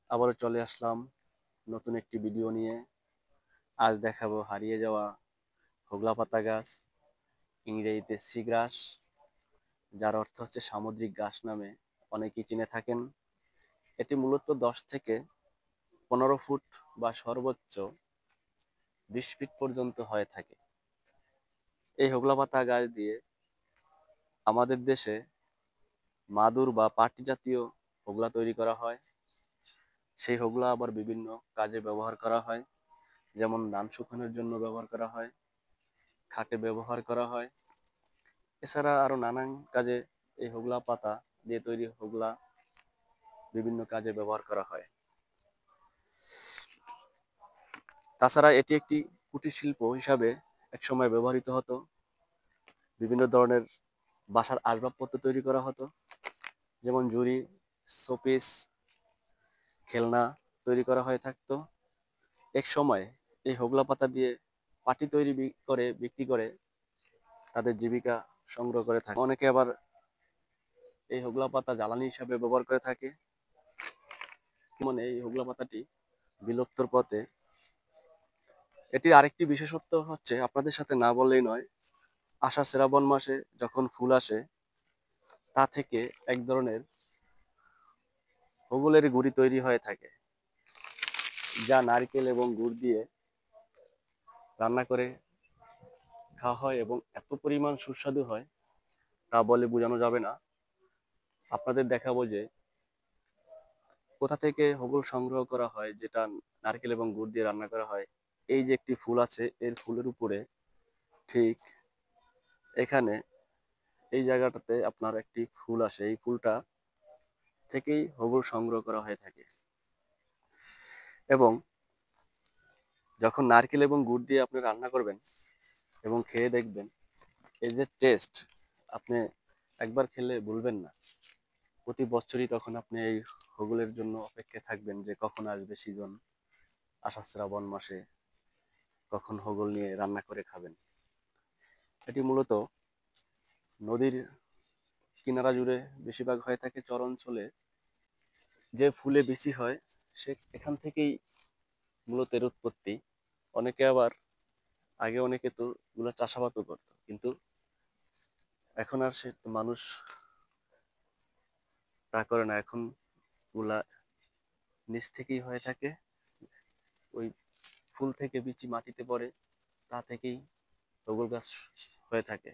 আবারও চলে আসলাম নতুন একটি ভিডিও নিয়ে। আজ দেখাবো হারিয়ে যাওয়া হোগলা পাতা গাছ, ইংরেজিতে সি গ্রাস, যার অর্থ হচ্ছে সামুদ্রিক ঘাস নামে অনেকেই চিনে থাকেন। এটি মূলত 10 থেকে 15 ফুট বা সর্বোচ্চ 20 ফিট পর্যন্ত হয়ে থাকে। এই হোগলা পাতা গাছ দিয়ে আমাদের দেশে মাদুর বা পাটি জাতীয় হোগলা তৈরি করা হয়। সেই হোগলা আবার বিভিন্ন কাজে ব্যবহার করা হয়, যেমন ধান শুকানোর জন্য ব্যবহার করা হয়, খাটে ব্যবহার করা হয়। এছাড়া আরো নানান কাজে এই হোগলা পাতা দিয়ে তৈরি হোগলা বিভিন্ন কাজে ব্যবহার করা হয়। তাছাড়া এটি একটি কুটির শিল্প হিসাবে একসময় ব্যবহৃত হতো। বিভিন্ন ধরনের বাসার আসবাবপত্র তৈরি করা হতো, যেমন ঝুড়ি, শোপিস, খেলনা তৈরি করা হয়ে থাকতো। এক সময় এই হোগলা পাতা দিয়ে পাটি তৈরি করে বিক্রি করে তাদের জীবিকা সংগ্রহ করে থাকে। অনেকে আবার এই হোগলা পাতা জ্বালানি হিসাবে ব্যবহার করে থাকে। মানে এই হোগলা পাতাটি বিলুপ্তর পথে। এটির আরেকটি বিশেষত্ব হচ্ছে, আপনাদের সাথে না বললেই নয়, আষাঢ় শ্রাবণ মাসে যখন ফুল আসে তা থেকে এক ধরনের হোগলের গুঁড়ি তৈরি হয়ে থাকে, যা নারকেল এবং গুড় দিয়ে রান্না করে খাওয়া হয় এবং এত পরিমাণ সুস্বাদু হয় তা বলে বোঝানো যাবে না। আপনাদের দেখাবো যে কোথা থেকে হোগল সংগ্রহ করা হয়, যেটা নারকেল এবং গুড় দিয়ে রান্না করা হয়। এই যে একটি ফুল আছে, এর ফুলের উপরে ঠিক এখানে এই জায়গাটাতে আপনার একটি ফুল আসে, এই ফুলটা থেকেই হোগল সংগ্রহ করা হয়ে থাকে। এবং যখন নারকেল এবং গুড় দিয়ে আপনি রান্না করবেন এবং খেয়ে দেখবেন, এই যে টেস্ট, আপনি একবার খেলে ভুলবেন না। প্রতি বছরই তখন আপনি এই হোগলের জন্য অপেক্ষায় থাকবেন যে কখন আসবে সিজন, আষাঢ় শ্রাবণ মাসে কখন হোগল নিয়ে রান্না করে খাবেন। এটি মূলত নদীর কিনারা জুড়ে বেশিরভাগ হয়ে থাকে। চর অঞ্চলে যে ফুলে বেশি হয় সে এখান থেকেই মূলত এর উৎপত্তি। অনেকে আবার অনেকে তো এগুলা চাষাবাদও করতো, কিন্তু এখন আর সে মানুষ তা করে না। এখন গুলা নিচ থেকেই হয়ে থাকে, ওই ফুল থেকে বিচি মাটিতে পড়ে, তা থেকেই হোগল গাছ হয়ে থাকে।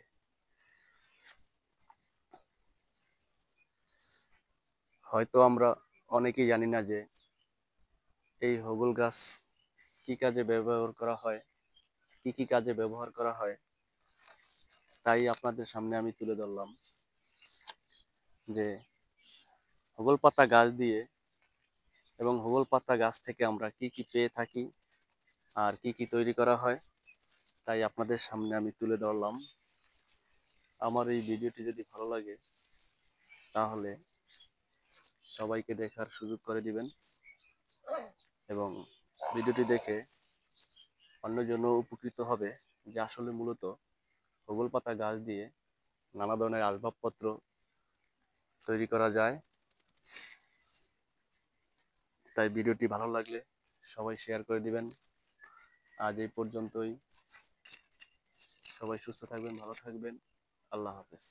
হয়তো আমরা অনেকেই জানি না যে এই হোগল গাছ কি কাজে ব্যবহার করা হয়, কি কি কাজে ব্যবহার করা হয়। তাই আপনাদের সামনে আমি তুলে ধরলাম যে হোগল পাতা গাছ দিয়ে এবং হোগল পাতা গাছ থেকে আমরা কি কি পেয়ে থাকি আর কি কি তৈরি করা হয়, তাই আপনাদের সামনে আমি তুলে ধরলাম। আমার এই ভিডিওটি যদি ভালো লাগে তাহলে সবাইকে দেখার সুযোগ করে দিবেন এবং ভিডিওটি দেখে অন্যজন উপকৃত হবে যে আসলে মূলত হোগল পাতা গাছ দিয়ে নানা ধরনের আসবাবপত্র তৈরি করা যায়। তাই ভিডিওটি ভালো লাগলে সবাই শেয়ার করে দিবেন। আজ এই পর্যন্তই। সবাই সুস্থ থাকবেন, ভালো থাকবেন। আল্লাহ হাফেজ।